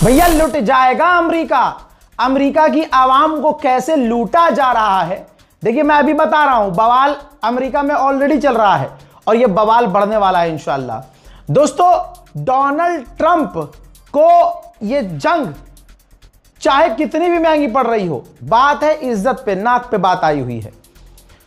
भैया लुट जाएगा अमेरिका। अमेरिका की आवाम को कैसे लूटा जा रहा है, देखिए मैं अभी बता रहा हूं। बवाल अमेरिका में ऑलरेडी चल रहा है और यह बवाल बढ़ने वाला है इंशाल्लाह। दोस्तों, डोनाल्ड ट्रंप को यह जंग चाहे कितनी भी महंगी पड़ रही हो, बात है इज्जत पे, नाक पे बात आई हुई है।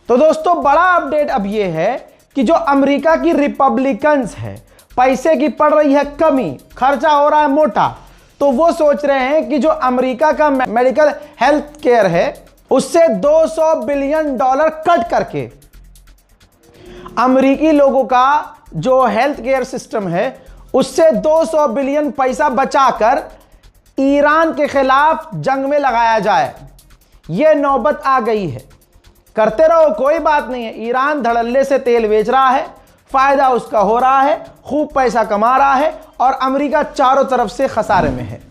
तो दोस्तों, बड़ा अपडेट अब यह है कि जो अमेरिका की रिपब्लिकन्स है, पैसे की पड़ रही है कमी, खर्चा हो रहा है मोटा, तो वो सोच रहे हैं कि जो अमेरिका का मेडिकल हेल्थ केयर है उससे $200 बिलियन कट करके अमेरिकी लोगों का जो हेल्थ केयर सिस्टम है उससे 200 बिलियन पैसा बचाकर ईरान के खिलाफ जंग में लगाया जाए। यह नौबत आ गई है। करते रहो, कोई बात नहीं है। ईरान धड़ल्ले से तेल बेच रहा है, फायदा उसका हो रहा है, खूब पैसा कमा रहा है और अमेरिका चारों तरफ से खसारे में है।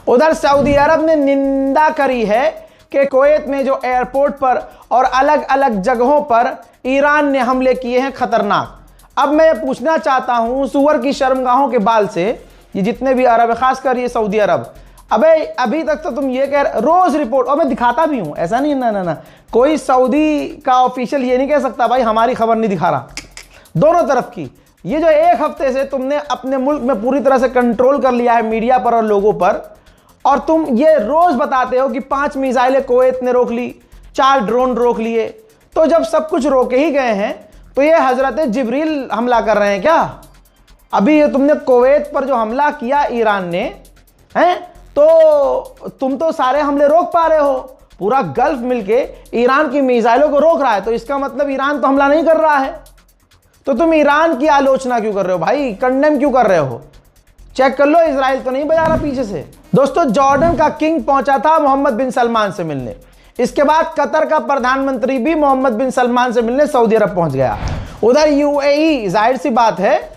उधर सऊदी अरब ने निंदा करी है कि कुवैत में जो एयरपोर्ट पर और अलग अलग जगहों पर ईरान ने हमले किए हैं खतरनाक। अब मैं ये पूछना चाहता हूं सुअर की शर्मगाहों के बाल से, ये जितने भी अरब है, खासकर ये सऊदी अरब, अबे अभी तक तो तुम ये कह रोज रिपोर्ट, और मैं दिखाता भी हूं, ऐसा नहीं, ना कोई सऊदी का ऑफिशियल ये नहीं कह सकता भाई हमारी खबर नहीं दिखा रहा। दोनों तरफ की। ये जो एक हफ्ते से तुमने अपने मुल्क में पूरी तरह से कंट्रोल कर लिया है मीडिया पर और लोगों पर, और तुम ये रोज बताते हो कि 5 मिसाइलें कुवैत ने रोक ली, 4 ड्रोन रोक लिए। तो जब सब कुछ रोके ही गए हैं तो ये हजरत जिब्रील हमला कर रहे हैं क्या? अभी ये तुमने कुवैत पर जो हमला किया ईरान ने हैं, तो तुम तो सारे हमले रोक पा रहे हो। पूरा गल्फ मिलके ईरान की मिसाइलों को रोक रहा है, तो इसका मतलब ईरान तो हमला नहीं कर रहा है। तो तुम ईरान की आलोचना क्यों कर रहे हो भाई? कंडेम क्यों कर रहे हो? चेक कर लो, इजराइल तो नहीं बजा रहा पीछे से। दोस्तों, जॉर्डन का किंग पहुंचा था मोहम्मद बिन सलमान से मिलने। इसके बाद कतर का प्रधानमंत्री भी मोहम्मद बिन सलमान से मिलने सऊदी अरब पहुंच गया। उधर यूएई, जाहिर सी बात है,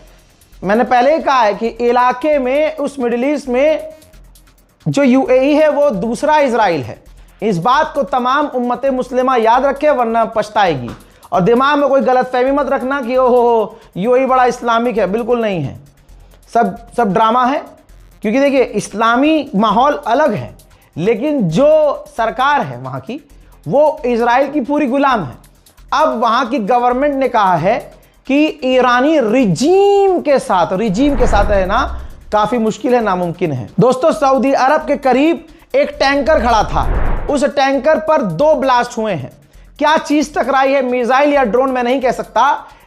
मैंने पहले ही कहा है कि इलाके में, उस मिडिल ईस्ट में जो यूएई है वो दूसरा इजराइल है। इस बात को तमाम उम्मत मुस्लिमा याद रखे, वरना पछताएगी। और दिमाग में कोई गलतफहमी मत रखना कि ओहो यूएई बड़ा इस्लामिक है, बिल्कुल नहीं है। सब ड्रामा है। क्योंकि देखिए, इस्लामी माहौल अलग है, लेकिन जो सरकार है वहां की, वो इजराइल की पूरी गुलाम है। अब वहां की गवर्नमेंट ने कहा है कि ईरानी रिजीम के साथ रहना काफी मुश्किल है, नामुमकिन है। दोस्तों, सऊदी अरब के करीब एक टैंकर खड़ा था, उस टैंकर पर 2 ब्लास्ट हुए हैं। क्या चीज टकराई है, मिसाइल या ड्रोन, मैं नहीं कह सकता,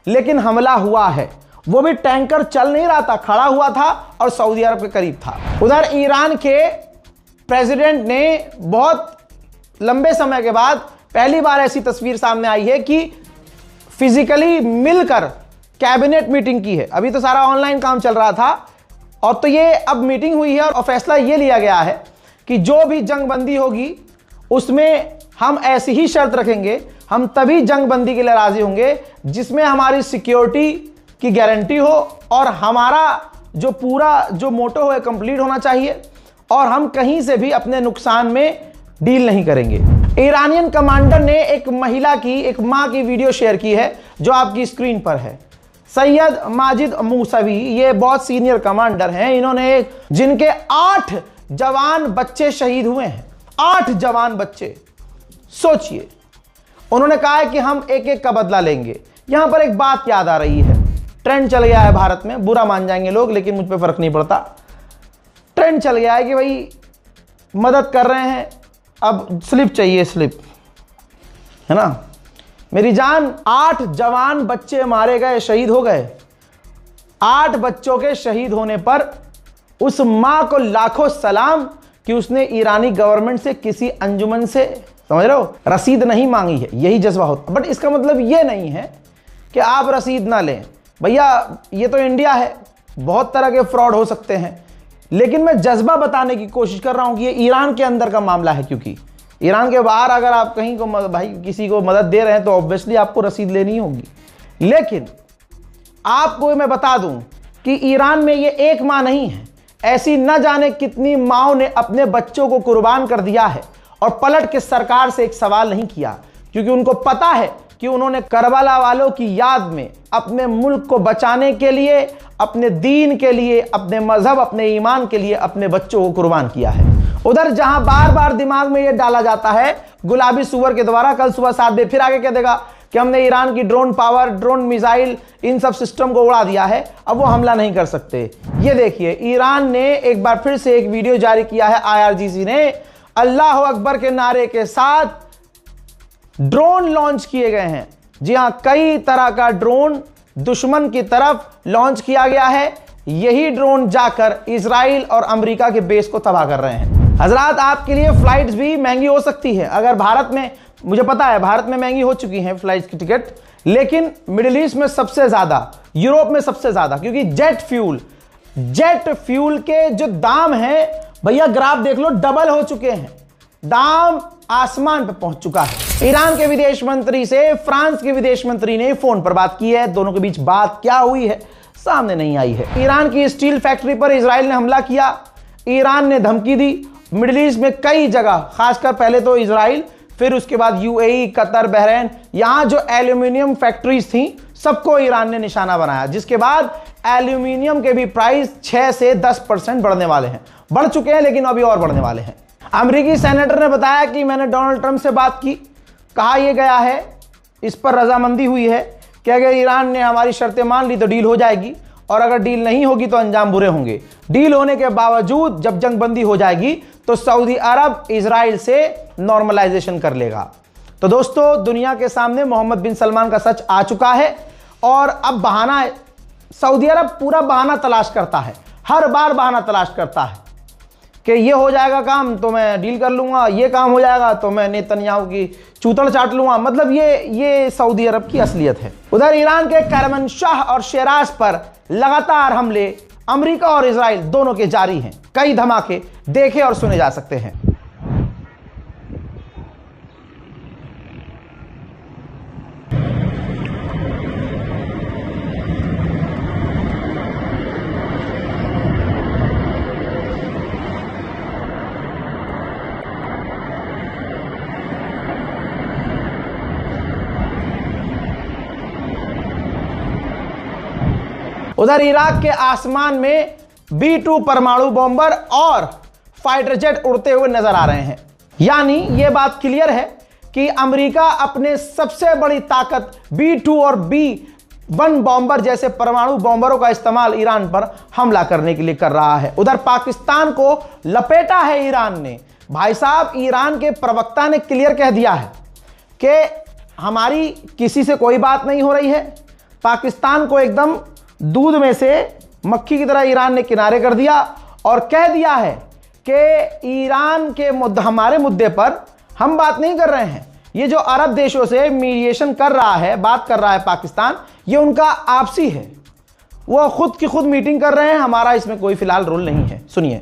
लेकिन हमला हुआ है। वो भी टैंकर चल नहीं रहा था, खड़ा हुआ था और सऊदी अरब के करीब था। उधर ईरान के प्रेसिडेंट ने बहुत लंबे समय के बाद पहली बार ऐसी तस्वीर सामने आई है कि फिजिकली मिलकर कैबिनेट मीटिंग की है। अभी तो सारा ऑनलाइन काम चल रहा था, और तो ये अब मीटिंग हुई है और फैसला ये लिया गया है कि जो भी जंगबंदी होगी उसमें हम ऐसी ही शर्त रखेंगे, हम तभी जंगबंदी के लिए राजी होंगे जिसमें हमारी सिक्योरिटी की गारंटी हो और हमारा जो पूरा जो मोटो है कंप्लीट होना चाहिए, और हम कहीं से भी अपने नुकसान में डील नहीं करेंगे। ईरानियन कमांडर ने एक महिला की, एक मां की वीडियो शेयर की है जो आपकी स्क्रीन पर है। सैयद माजिद मूसवी, ये बहुत सीनियर कमांडर हैं। इन्होंने, जिनके 8 जवान बच्चे शहीद हुए हैं, 8 जवान बच्चे, सोचिए। उन्होंने कहा है कि हम एक का बदला लेंगे। यहां पर एक बात याद आ रही है, ट्रेंड चल गया है भारत में, बुरा मान जाएंगे लोग लेकिन मुझ पे फर्क नहीं पड़ता। ट्रेंड चल गया है कि भाई मदद कर रहे हैं, अब स्लिप चाहिए, स्लिप, है ना। मेरी जान, 8 जवान बच्चे मारे गए, शहीद हो गए। 8 बच्चों के शहीद होने पर उस मां को लाखों सलाम कि उसने ईरानी गवर्नमेंट से, किसी अंजुमन से, समझ रहे हो, रसीद नहीं मांगी है। यही जज्बा होता। बट इसका मतलब यह नहीं है कि आप रसीद ना लें। भैया, ये तो इंडिया है, बहुत तरह के फ्रॉड हो सकते हैं, लेकिन मैं जज्बा बताने की कोशिश कर रहा हूं कि ये ईरान के अंदर का मामला है। क्योंकि ईरान के बाहर अगर आप कहीं को भाई किसी को मदद दे रहे हैं तो ऑब्वियसली आपको रसीद लेनी होगी। लेकिन आपको मैं बता दूं कि ईरान में ये एक मां नहीं है, ऐसी न जाने कितनी माओं ने अपने बच्चों को कुर्बान कर दिया है और पलट के सरकार से एक सवाल नहीं किया, क्योंकि उनको पता है कि उन्होंने करबला वालों की याद में अपने मुल्क को बचाने के लिए, अपने दीन के लिए, अपने मजहब, अपने ईमान के लिए अपने बच्चों को कुर्बान किया है। उधर जहां बार बार दिमाग में यह डाला जाता है गुलाबी सुअर के द्वारा, कल सुबह 7 बजे फिर आगे कह देगा कि हमने ईरान की ड्रोन पावर, ड्रोन मिसाइल, इन सब सिस्टम को उड़ा दिया है, अब वो हमला नहीं कर सकते। ये देखिए, ईरान ने एक बार फिर से एक वीडियो जारी किया है, IRGC ने, अल्लाह अकबर के नारे के साथ ड्रोन लॉन्च किए गए हैं। जी हां, कई तरह का ड्रोन दुश्मन की तरफ लॉन्च किया गया है। यही ड्रोन जाकर इजराइल और अमेरिका के बेस को तबाह कर रहे हैं। हजरात, आपके लिए फ्लाइट्स भी महंगी हो सकती है। अगर भारत में, मुझे पता है भारत में महंगी हो चुकी हैं फ्लाइट्स की टिकट, लेकिन मिडिल ईस्ट में सबसे ज्यादा, यूरोप में सबसे ज्यादा, क्योंकि जेट फ्यूल के जो दाम हैं भैया, ग्राफ देख लो, डबल हो चुके हैं, दाम आसमान पे पहुंच चुका है। ईरान के विदेश मंत्री से फ्रांस के विदेश मंत्री ने फोन पर बात की है। दोनों के बीच बात क्या हुई है सामने नहीं आई है। ईरान की स्टील फैक्ट्री पर इजराइल ने हमला किया, ईरान ने धमकी दी। मिडिल ईस्ट में कई जगह, खासकर पहले तो इजराइल, फिर उसके बाद UAE, कतर, बहरीन, यहां जो एल्यूमिनियम फैक्ट्रीज थी सबको ईरान ने निशाना बनाया, जिसके बाद एल्यूमिनियम के भी प्राइस 6 से 10% बढ़ने वाले हैं, बढ़ चुके हैं, लेकिन अभी और बढ़ने वाले हैं। अमेरिकी सेनेटर ने बताया कि मैंने डोनाल्ड ट्रंप से बात की, कहा यह गया है, इस पर रजामंदी हुई है कि अगर ईरान ने हमारी शर्तें मान ली तो डील हो जाएगी, और अगर डील नहीं होगी तो अंजाम बुरे होंगे। डील होने के बावजूद जब जंगबंदी हो जाएगी तो सऊदी अरब इजराइल से नॉर्मलाइजेशन कर लेगा। तो दोस्तों, दुनिया के सामने मोहम्मद बिन सलमान का सच आ चुका है, और अब बहाना, सऊदी अरब पूरा बहाना तलाश करता है, हर बार बहाना तलाश करता है कि ये हो जाएगा काम तो मैं डील कर लूंगा, ये काम हो जाएगा तो मैं नेतन्याहू की चूतड़ चाट लूंगा। मतलब ये सऊदी अरब की असलियत है। उधर ईरान के करमनशाह और शेराज पर लगातार हमले अमेरिका और इजराइल दोनों के जारी हैं। कई धमाके देखे और सुने जा सकते हैं। उधर इराक के आसमान में B-2 परमाणु बॉम्बर और फाइटर जेट उड़ते हुए नजर आ रहे हैं। यानी यह बात क्लियर है कि अमेरिका अपने सबसे बड़ी ताकत B-2 और B-1 बॉम्बर जैसे परमाणु बॉम्बरों का इस्तेमाल ईरान पर हमला करने के लिए कर रहा है। उधर पाकिस्तान को लपेटा है ईरान ने। भाई साहब, ईरान के प्रवक्ता ने क्लियर कह दिया है कि हमारी किसी से कोई बात नहीं हो रही है। पाकिस्तान को एकदम दूध में से मक्खी की तरह ईरान ने किनारे कर दिया और कह दिया है कि ईरान के मुद्दे, हमारे मुद्दे पर हम बात नहीं कर रहे हैं। ये जो अरब देशों से मीडिएशन कर रहा है, बात कर रहा है पाकिस्तान, ये उनका आपसी है, वो खुद की खुद मीटिंग कर रहे हैं, हमारा इसमें कोई फिलहाल रोल नहीं है। सुनिए।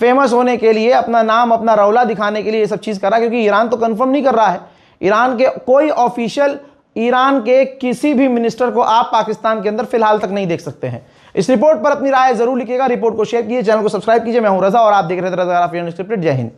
फेमस होने के लिए, अपना नाम, अपना रौला दिखाने के लिए ये सब चीज़ कर रहा है, क्योंकि ईरान तो कंफर्म नहीं कर रहा है। ईरान के कोई ऑफिशियल, ईरान के किसी भी मिनिस्टर को आप पाकिस्तान के अंदर फिलहाल तक नहीं देख सकते हैं। इस रिपोर्ट पर अपनी राय जरूर लिखिएगा, रिपोर्ट को शेयर कीजिए, चैनल को सब्सक्राइब कीजिए। मैं हूं रजा और आप देख रहे थे रजा अनस्क्रिप्टेड। जय हिंद।